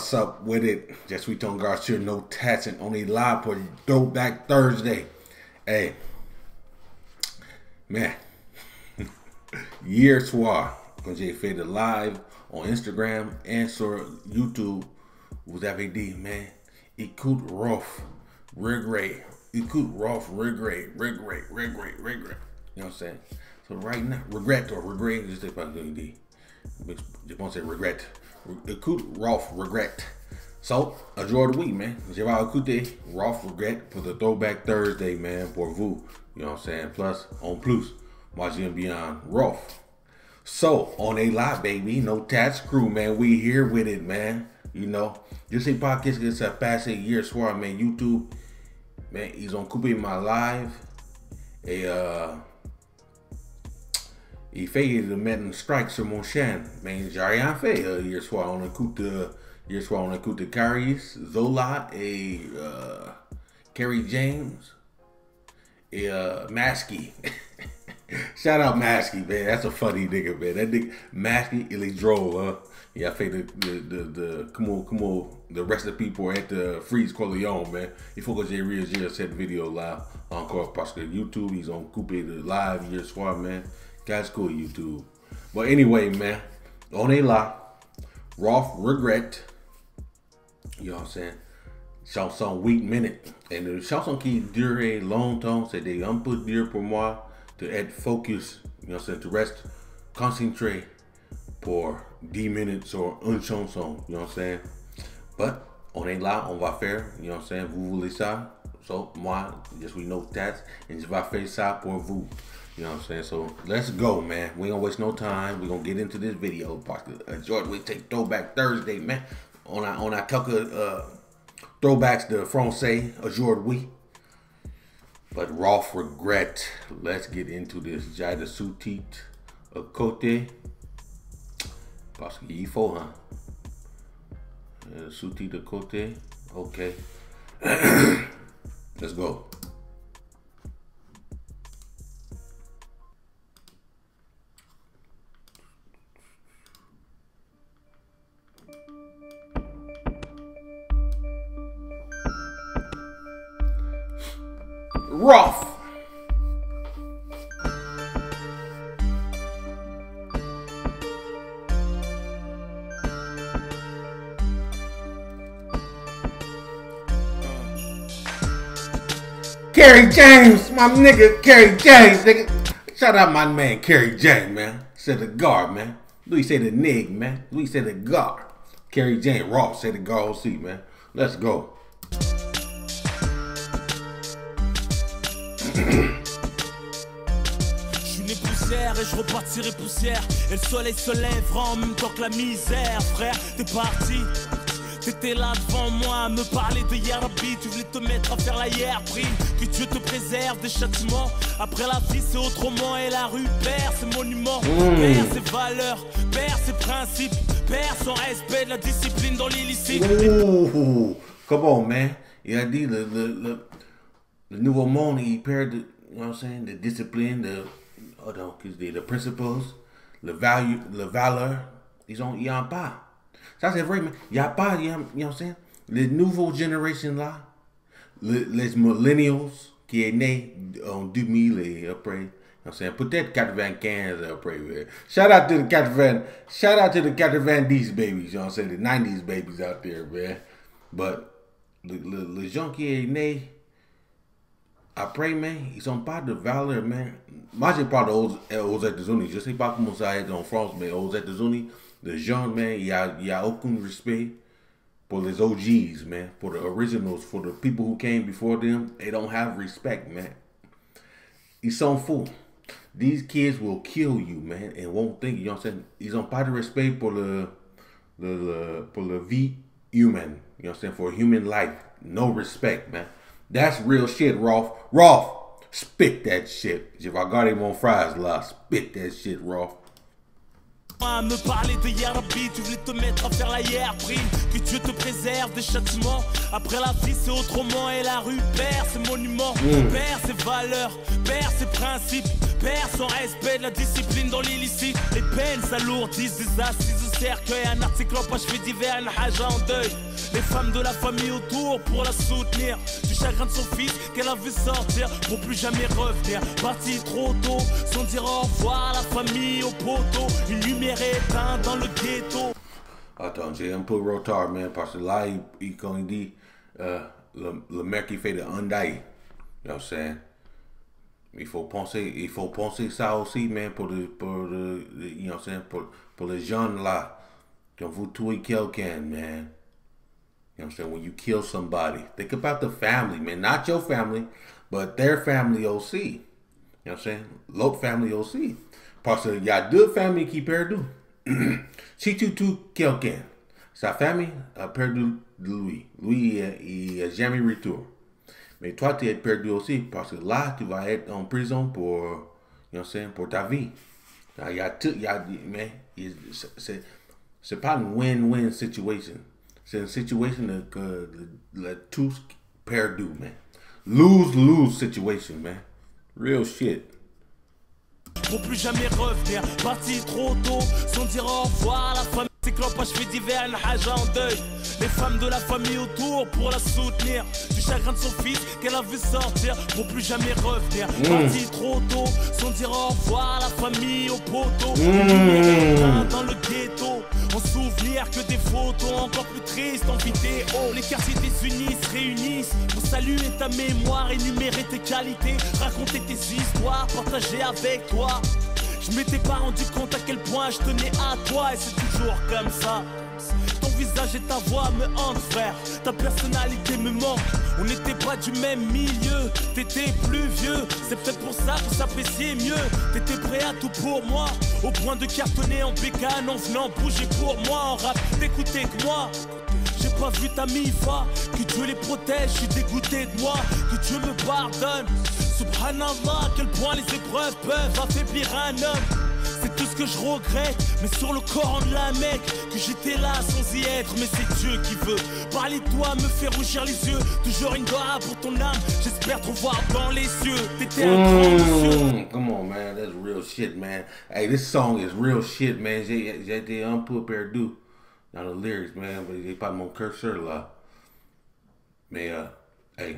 what's up with it? Just we Tone Garcia, no Tatson, only live for Throwback Thursday. Hey, man, hier soir, quand j'ai fait le live on Instagram et sur YouTube, vous avez dit, man, écoute Rolf, regret, écoute Rolf, regret. You know what I'm saying? So right now, regret or regret, je sais pas ce qu'il dit. Je pense que c'est regret. Écoute Rolf, regret. So, enjoy the week, man. J'ai pas écouté Rolf, regret pour the Throwback Thursday, man, pour vous. You know what I'm saying? Plus, en plus, moi j'aime bien Rolf. So, on est là, baby. No Tats crew, man. We here with it, man. You know. Je sais pas qu'est-ce que ça passe hier soir, man. YouTube, man, ils ont coupé ma live. Et, il fait de mettre un strike sur mon chaîne. Mais j'ai rien fait hier soir. On écoute Karius, Zola et Kerry James et Maskey. Shout out Maskey, man. That's a funny nigga, man. That nigga Maskey, il est drôle, hein. Il a fait comment the recipe pour être Freeze Corleone, man. Il faut que j'ai réagi à cette vidéo là encore parce que YouTube, ils ont coupé le live hier soir, man. Guys, cool YouTube. But anyway, man, on est là. Rolf, regret. You know what I'm saying? Chanson Week Minute. Et une chanson qui durait longtemps, c'était un peu dur pour moi de être focus. You know what I'm saying? To rest, concentré pour 10 minutes sur une chanson. You know what I'm saying? But on est là, on va faire. You know what I'm saying? Vous voulez ça? So, moi, just we know that. And je vais faire ça pour vous. You know what I'm saying? So let's go, man. We ain't gonna waste no time. We gonna get into this video. George, we take Throwback Thursday, man. On a quelques throwbacks de français aujourd'hui. But Rolf, regret. Let's get into this. J'ai de sous-titres à côté. Parce qu'il faut, hein. Sous-titres à côté. Okay. Let's go. Rolf. Kerry James, my nigga, Kerry James, nigga. Shout out my man, Kerry James, man. Said the guard, man. Louis said the nig, man. Louis said the guard. Kerry James, Rolf said the guard aussi, man. Let's go. Je suis né poussière et je repartirai poussière. Et le soleil se lèvera en même temps que la misère. Frère, t'es parti. T'étais là devant moi à me parler de Yarabi. Tu voulais te mettre à faire la hier prime. Que Dieu te préserve des châtiments. Après la vie c'est autrement. Et la rue perd ses monuments, perd ses valeurs, perd ses principes, perd son respect de la discipline dans l'illicite. Come on, man. Il a dit le nouveau monde, il perd, you know what I'm saying, the discipline, the principles, le valeur, ils en pas. Ça c'est vrai, mais il n'y a pas, you know what I'm saying, les nouvelles générations là, les millennials qui est né en 2000 et après, you know what I'm saying, peut-être 95 après. Shout out to the 90s babies, you know what I'm saying, the 90s babies out there, man. But les gens qui est né après, man, ils ont pas de valeur, man. Moi, j'ai parlé aux États-Unis. Je sais pas comment ça est en France, mais aux États-Unis, les gens, man, il y a aucun respect pour les OGs, man. For the originals, for the people who came before them. They don't have respect, man. Ils sont fous. These kids will kill you, man, and won't think, you know what I'm saying? Ils ont pas de respect pour la vie humaine. You know what I'm saying? For human life. No respect, man. That's real shit, Rolf. Rolf, spit that shit. J'ai regardé mon phrase là. Spit that shit, Rolf. À me parler de Yarabi, tu voulais te mettre à faire la hier prime. Que Dieu te préserve des châtiments. Après la vie c'est autrement. Et la rue perd ses monuments, perd ses valeurs, perd ses principes, père sans respect de la discipline dans l'illicite. Les peines s'alourdissent, des assises au cercueil. Un article en page fait divers, une haja en deuil. Les femmes de la famille autour pour la soutenir. Du chagrin de son fils qu'elle a vu sortir pour plus jamais revenir. Parti trop tôt, sans dire au revoir à la famille, au poteau. Une lumière éteinte dans le ghetto. Attends, j'ai un peu retard, man, parce que là, quand il dit le mec qui fait de Hyundai, you know what I'm saying? Il faut penser ça aussi, man, pour you know what I'm saying, pour les jeunes là, quand vous tuez quelqu'un, man. You know what I'm saying? When you kill somebody, think about the family, man. Not your family, but their family aussi. You know what I'm saying? L'autre family aussi. Parce qu'il y a deux familles qui perdent. Si tu tues quelqu'un, sa famille a perdu lui. Lui, il n'a jamais retourné. Mais toi, tu es perdu aussi parce que là, tu vas être en prison pour, you know what I'm saying, pour ta vie. Mais c'est pas une win-win situation. C'est une situation que tous perdus, man. Lose situation, man. Real shit. Pour plus jamais revenir, parti trop tôt, sans dire au revoir à la famille. C'est clopage fait divers, une haja en deuil. Les femmes de la famille autour pour la soutenir. Du chagrin de son fils qu'elle a vu sortir pour plus jamais revenir. Parti trop tôt, sans dire au revoir à la famille, au poteau. Dans le ghetto, en souvenir que des photos encore plus tristes en vidéo. Les quartiers désunis se réunissent pour saluer ta mémoire, énumérer tes qualités, raconter tes histoires, partager avec toi. Je m'étais pas rendu compte à quel point je tenais à toi et c'est toujours comme ça. Ton visage et ta voix me hantent, frère. Ta personnalité me manque. On n'était pas du même milieu. T'étais plus vieux. C'est peut-être pour ça qu'on s'appréciait mieux. T'étais prêt à tout pour moi. Au point de cartonner en bécane en venant bouger pour moi. En rap, t'écoutais que moi. J'ai pas vu ta mifa. Que Dieu les protège, je suis dégoûté de moi. Que Dieu me pardonne. Subhanallah, à quel point les épreuves peuvent affaiblir un homme. C'est tout ce que je regrette, mais sur le Coran de la Mecque, que j'étais là sans y être, mais c'est Dieu qui veut. Parler de toi me fait rougir les yeux. Toujours une doigt pour ton âme, j'espère te voir dans les cieux. T'étais un grand monsieur. Come on, man, that's real shit, man. Hey, this song is real shit, man. J'ai été un peu perdu dans les lyrics, man, mais j'ai pas mon curseur là. Mais, hey,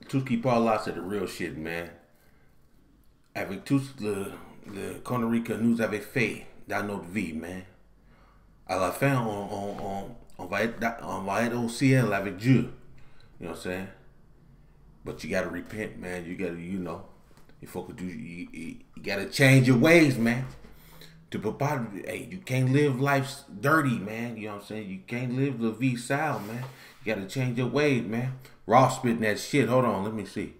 tout ce qui parle là, c'est de real shit, man. Avec tout le conneries que nous avait fait dans notre vie, man. À la fin, on va être au ciel avec Dieu. You know what I'm saying? But you gotta repent, man. You gotta, you know, you gotta change your ways, man. Tu peux pas, hey, you can't live life dirty, man. You know what I'm saying? You can't live the vie sale, man. You gotta change your ways, man. Raw spitting that shit. Hold on, let me see.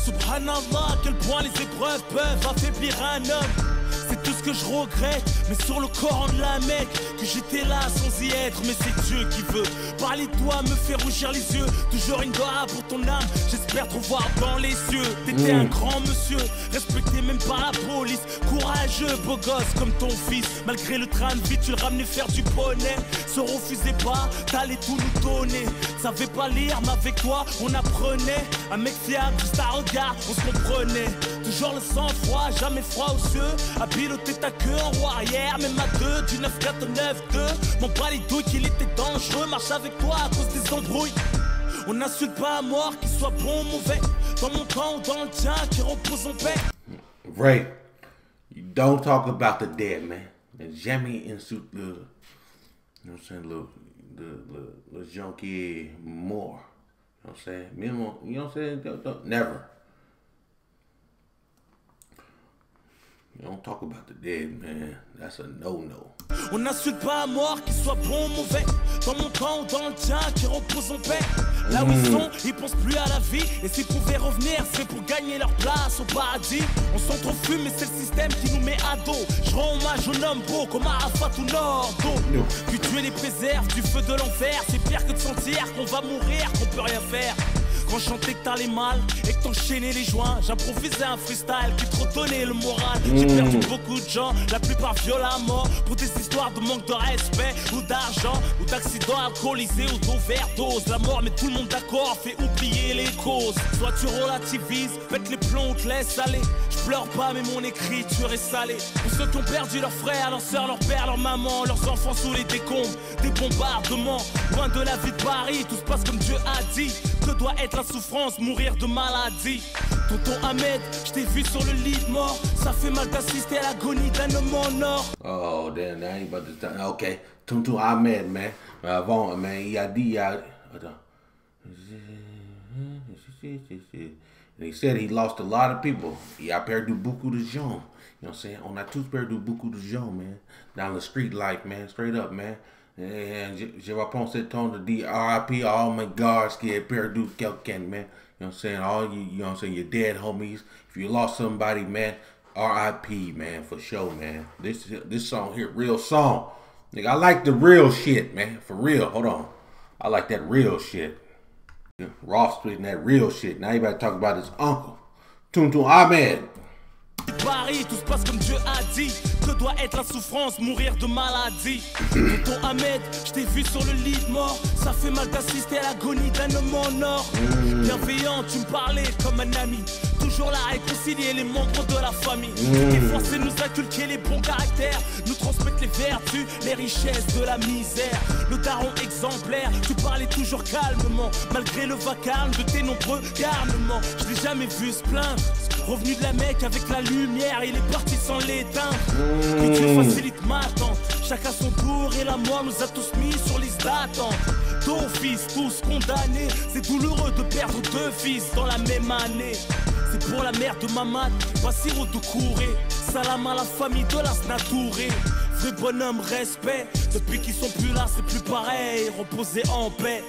Subhanallah, à quel point les épreuves peuvent affaiblir un homme. C'est tout ce que je regrette, mais sur le Coran de la Mecque, que j'étais là sans y être, mais c'est Dieu qui veut. Parler de toi me fait rougir les yeux. Toujours une doigt pour ton âme, j'espère te voir dans les cieux. T'étais un grand monsieur, respecté même par la police. Courageux, beau gosse comme ton fils. Malgré le train de vie, tu le ramenais faire du poney. Se refusais pas, t'allais tout nous donner. Savais pas lire, mais avec toi, on apprenait. Un mec fiable, juste à regard, on se comprenait. Toujours le sang-froid, jamais froid aux yeux. À piloter ta queue en roue arrière, même à deux, du 9-4 au 9-2. Mon pas les douilles qu'il était dangereux, marche avec toi à cause des embrouilles. On n'insulte pas à mort, qu'il soit bon ou mauvais. Dans mon camp ou dans le tien, qui repose en paix. Ray, you don't talk about the dead, man. And jamais insulte le, you know what I'm saying, le gens qui est mort. You know what I'm saying? Même, you know what I'm saying? Never. You don't talk about the dead, man. That's a no-no. On n'insulte pas à mort, qu'il soit bon ou mauvais. Dans mon camp ou dans le tien, qui repose en paix. Là où ils sont, ils pensent plus à la vie. Et s'ils pouvaient revenir, c'est pour gagner leur place au paradis. On s'en trop fume, mais c'est le système qui nous met à dos. Je rends hommage aux hommes beaux comme Arafat ou Nordo. Que Dieu les préserve du feu de l'enfer. C'est pire que de sentir qu'on va mourir, qu'on peut rien faire. Quand je chantais que t'allais mal et que t'enchaînais les joints, j'improvisais un freestyle qui te redonnait le moral. J'ai perdu beaucoup de gens, la plupart violemment, pour des histoires de manque de respect ou d'argent, ou d'accidents alcoolisés ou d'overdose. La mort met tout le monde d'accord, fait oublier les causes. Soit tu relativises, pète les plombs ou te laisse aller. Je pleure pas mais mon écriture est salée. Pour ceux qui ont perdu leurs frères, leurs sœurs, leurs pères, leurs mamans, leurs enfants sous les décombres des bombardements. Loin de la vie de Paris, tout se passe comme Dieu a dit. Que doit être la souffrance, mourir de maladie. Tonton Ahmed, je t'ai vu sur le lit de mort. Ça fait mal d'assister à l'agonie d'un homme en or. Oh, damn, I ain't about to talk. Okay, Tonton Ahmed, man. Avant, man, il a dit, attends. And he said he lost a lot of people. Il a perdu beaucoup de gens. You know what I'm saying? On a tous perdu beaucoup de gens, man. Down the street life, man. Straight up, man. And je vais penser ton de dire RIP all my guards qui a perdu quelqu'un, man. You know what I'm saying? All you know what I'm saying? Your dead homies. If you lost somebody, man, RIP, man, for sure, man. This song here, real song. Nigga, I like the real shit, man. For real. Hold on. I like that real shit. Ross tweeting that real shit. Now everybody talk about his uncle. Tonton Ahmed. Paris, tout se passe comme Dieu a dit. Que doit être la souffrance, mourir de maladie. Tonton Ahmed, je t'ai vu sur le lit de mort. Ça fait mal d'assister à l'agonie d'un homme en or. Bienveillant, tu me parlais comme un ami. Toujours là à réconcilier les membres de la famille. Et forcer nous inculquer les bons caractères. Nous transmettre les vertus, les richesses de la misère. Le daron exemplaire, tu parlais toujours calmement. Malgré le vacarme de tes nombreux garnements. Je l'ai jamais vu se plaindre. Revenu de la Mecque avec la lumière, il est parti sans l'éteindre. Que Dieu facilite ma attente. Chacun son tour et la mort nous a tous mis sur liste d'attente. D'office, tous condamnés. C'est douloureux de perdre deux fils dans la même année. C'est pour la mère de Mamad, Bassirou de Kouré. Salam à la famille de la Snatouré. Vrai bonhomme, respect. Depuis qu'ils sont plus là, c'est plus pareil. Reposer en paix.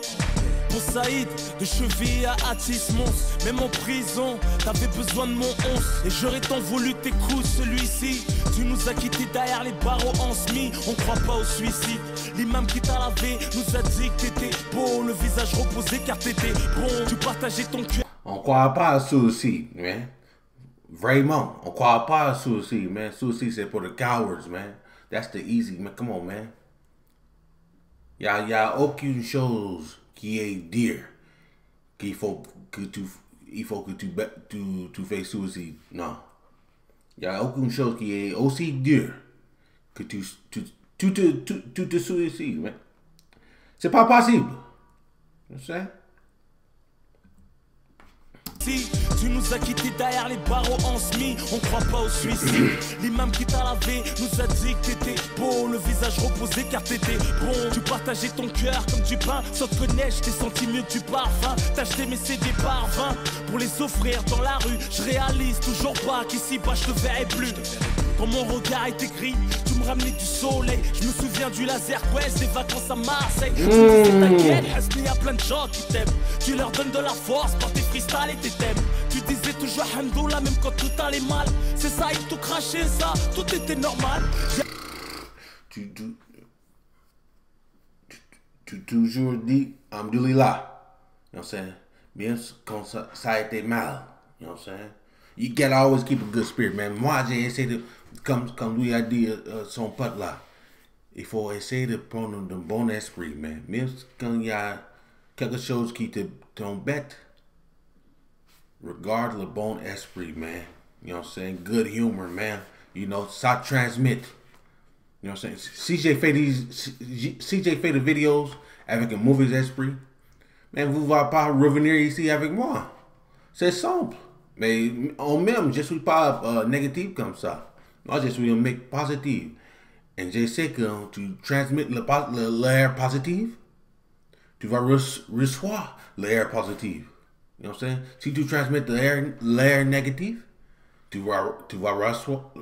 Pour Saïd, de cheville à Atis Mons, même en prison, t'avais besoin de mon 11. Et j'aurais tant voulu t'écouter celui-ci. Tu nous as quittés derrière les barreaux en semi. On croit pas au suicide. L'imam qui t'a lavé nous a dit que t'étais beau. Le visage reposé car t'étais bon. Tu partageais ton cœur. On croit pas à suicide, man. Vraiment, on croit pas à suicide, man. Suicide c'est pour the cowards, man. That's the easy, man. Come on, man. Y a aucune chose qui est dire qu'il faut que tu fais suicide. Non. Il n'y a aucune chose qui est aussi dure que tu te suicides, man. C'est pas possible. Tu sais? Tu nous as quittés derrière les barreaux en semi. On croit pas au suicide. L'imam qui t'a lavé nous a dit que t'étais beau. Le visage reposé car t'étais bon. Tu partageais ton cœur comme du pain. Sans te connaître, je t'ai senti mieux que du parfum. T'as acheté mes CD par 20 pour les offrir dans la rue. Je réalise toujours pas qu'ici bas je te verrai plus. Quand mon regard était gris, tu me ramenais du soleil. Je me souviens du laser quest, des vacances à Marseille. Je me disais t'inquiète, parce qu'il y a plein de gens qui t'aiment. Tu leur donnes de la force par tes freestyles et tes thèmes. Tu disais toujours Hamdoullah même quand tout allait mal. C'est ça, ils tout craché ça, tout était normal. Tu toujours dis Hamdoulillah. You know what I'm saying? Bien quand ça a été mal. You know what I'm saying? You gotta always keep a good spirit, man. Moi, j'ai essayé de, comme lui a dit son pote là, il faut essayer de prendre un bon esprit, man. Même quand il y a quelque chose qui t'embête, regarde le bon esprit, man. You know what I'm saying? Good humor, man. You know, ça transmit. You know what I'm saying? Si j'ai fait des vidéos avec un mauvais esprit, man, vous ne allez pas revenir ici avec moi. C'est simple. Mais en même, je ne suis pas négatif comme ça. Moi, je suis un mec positif. Et je sais que tu transmets l'air positif, tu vas recevoir l'air positif. You know what I'm saying? Si tu transmets l'air négatif, tu vas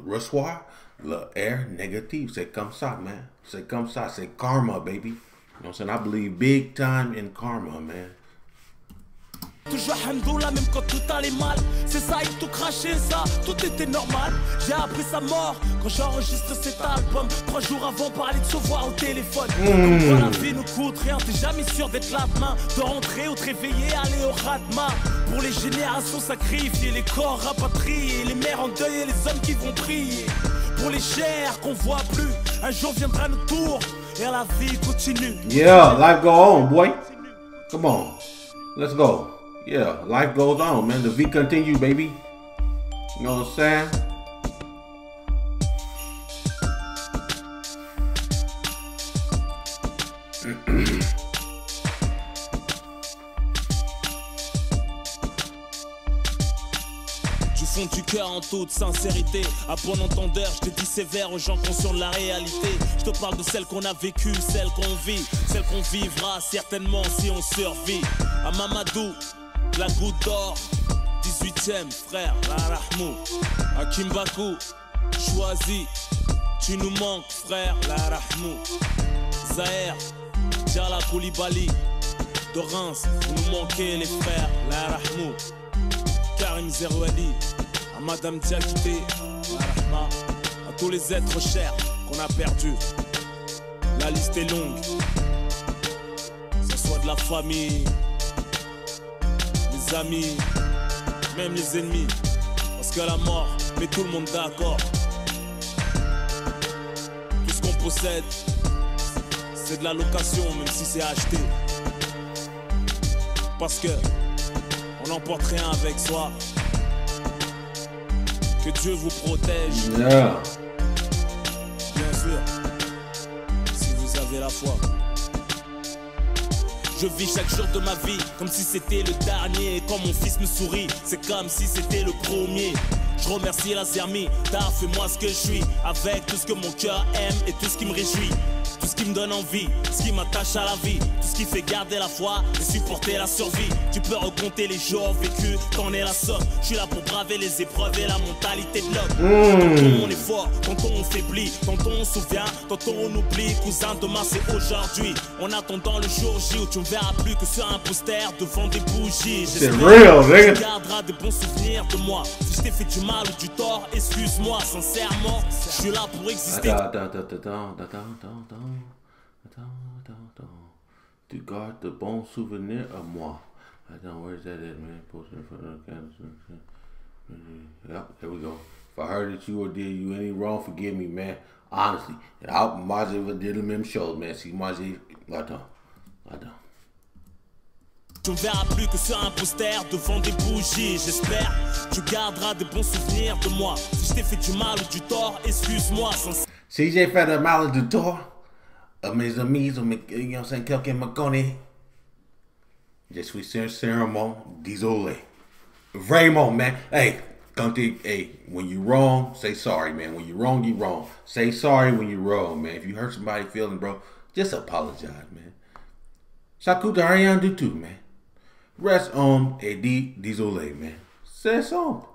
recevoir l'air négatif. C'est comme ça, man. C'est comme ça. C'est karma, baby. You know what I'm saying? I believe big time in karma, man. Toujours hamdoullah même quand tout allait mal. C'est ça, il tout craché, ça, tout était normal. J'ai appris sa mort quand j'enregistre cet album. 3 jours avant, parler de se voir au téléphone. Comme quoi la vie nous coûte rien, t'es jamais sûr d'être là demain. De rentrer ou te réveiller, aller au Radma. Pour les générations sacrifiées, les corps rapatriés, les mères en deuil et les hommes qui vont prier. Pour les chairs qu'on voit plus, un jour viendra notre tour et la vie continue. Yeah, life go on, boy. Come on, let's go. Yeah, life goes on, man. The V continue, baby. You know what I'm saying? Du fond du cœur, en toute sincérité, à bon entendeur, je te dis sévère aux gens conscients de la réalité. Je te parle de celle qu'on a vécue, celle qu'on vit, celle qu'on vivra certainement si on survit. À Mamadou, la goutte d'or, 18ème frère, la Rahmou. À Kimbaku, choisi, tu nous manques frère, la Rahmou. Zahir, Djala Koulibaly, de Reims, vous nous manquez les frères, la Rahmou. Karim Zerouali, à Madame Diakité, la Rahma, à tous les êtres chers qu'on a perdus. La liste est longue, que ce soit de la famille, les amis, même les ennemis, parce que la mort met tout le monde d'accord. Tout ce qu'on possède, c'est de la location, même si c'est acheté. Parce que on n'emporte rien avec soi. Que Dieu vous protège. Yeah. Bien sûr, si vous avez la foi. Je vis chaque jour de ma vie comme si c'était le dernier. Quand mon fils me sourit, c'est comme si c'était le premier. Je remercie la Zermi, t'as fait moi ce que je suis. Avec tout ce que mon cœur aime et tout ce qui me réjouit. Tout ce qui me donne envie, ce qui m'attache à la vie. Tout ce qui fait garder la foi et supporter la survie. Tu peux recompter les jours vécus, t'en es la somme. Je suis là pour braver les épreuves et la mentalité de l'homme. Tantôt on est fort, tantôt on faiblit. Tantôt on se souvient, tantôt on oublie. Cousin, demain c'est aujourd'hui. En attendant le jour J où tu me verras plus que sur un poster devant des bougies. C'est real, nigga. Tu garderas de bons souvenirs de moi. Si je t'ai fait du mal ou du tort, excuse-moi sincèrement. Je suis là pour exister. Tu gardes de bons souvenirs à moi. Attends, where's that at, man? Posting in front of the camera. Yep, there we go. If I heard that you or did you any wrong, forgive me, man. Honestly. Moi, je did the même chose, man. Si moi, j'ai... Attends. Tu ne verras plus que sur un poster devant des bougies. J'espère tu garderas de bons souvenirs de moi. Si je t'ai fait du mal ou du tort, excuse-moi. Si j'ai fait de mal ou du tort à mes amis, you know what I'm saying, quelqu'un me connaît, je suis sincèrement désolé. Vraiment, man. Hey, when you wrong, say sorry, man. When you wrong, you wrong. Say sorry when you wrong, man. If you hurt somebody's feeling, bro, just apologize, man. Ça coûte rien du tout, man. Reste homme et dis désolé, man. C'est simple.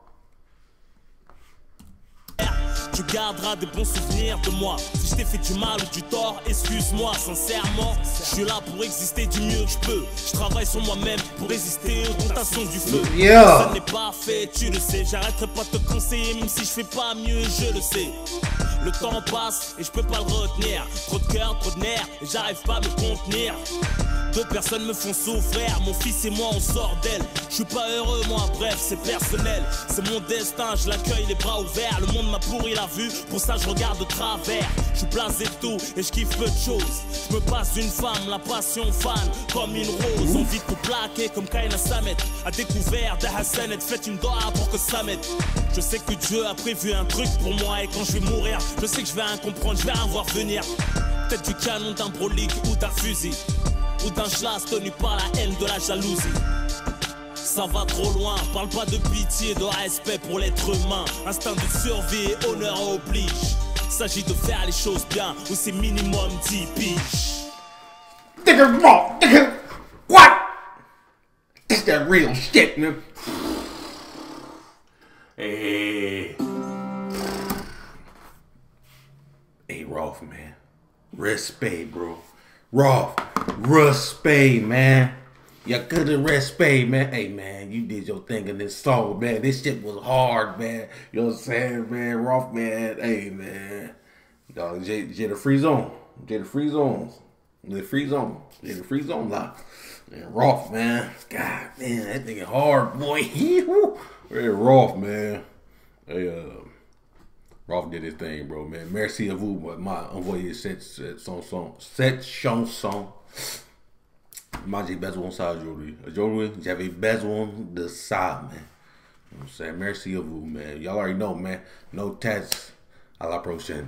Tu garderas de bons souvenirs de moi. Si je t'ai fait du mal ou du tort, excuse-moi sincèrement. Je suis là pour exister du mieux que je peux. Je travaille sur moi-même pour résister aux tentations du feu. Yeah. Ce n'est pas fait, tu le sais. J'arrêterai pas de te conseiller, même si je fais pas mieux, je le sais. Le temps passe et je peux pas le retenir. Trop de cœur, trop de nerfs et j'arrive pas à me contenir. 2 personnes me font souffrir, mon fils et moi on sort d'elle. Je suis pas heureux moi, bref c'est personnel. C'est mon destin, je l'accueille les bras ouverts. Le monde m'a pourri la vue, pour ça je regarde de travers. Je suis blasé de tout et je kiffe peu de choses. Je me passe d'une femme, la passion fan, comme une rose. Envie de te plaquer comme Kaina Samet. A découvert de Hassan et fait une doha pour que ça m'aide. Je sais que Dieu a prévu un truc pour moi et quand je vais mourir, je sais que je vais rien comprendre, je vais rien voir venir. Peut-être du canon d'un brolique ou d'un fusil, ou d'un schlass tenu par la haine de la jalousie. Ça va trop loin, parle pas de pitié, de respect pour l'être humain. Instinct de survie et honneur oblige. S'agit de faire les choses bien, ou c'est minimum 10 piges. Nigga, what? That's that real shit, man. Hey, Rolf, man. Respect, bro. Rolf, respect, man. You couldn't respect, man. Hey, man, you did your thing in this song, man. This shit was hard, man. You know what I'm saying, man? Rough, man. Hey, man. Dog, J the free zone. J the free zone. The free zone. J the free zone lot. Man, Roth, man. God, man, that nigga hard, boy. Very Roth, man. Hey, Roth did his thing, bro, man. Merci à vous, m'a envoyé cette chanson. Moi, j'ai besoin de ça aujourd'hui. Aujourd'hui, j'avais besoin de ça, man. You know what I'm saying? Merci à vous, man. Y'all already know, man. No tats. À la prochaine.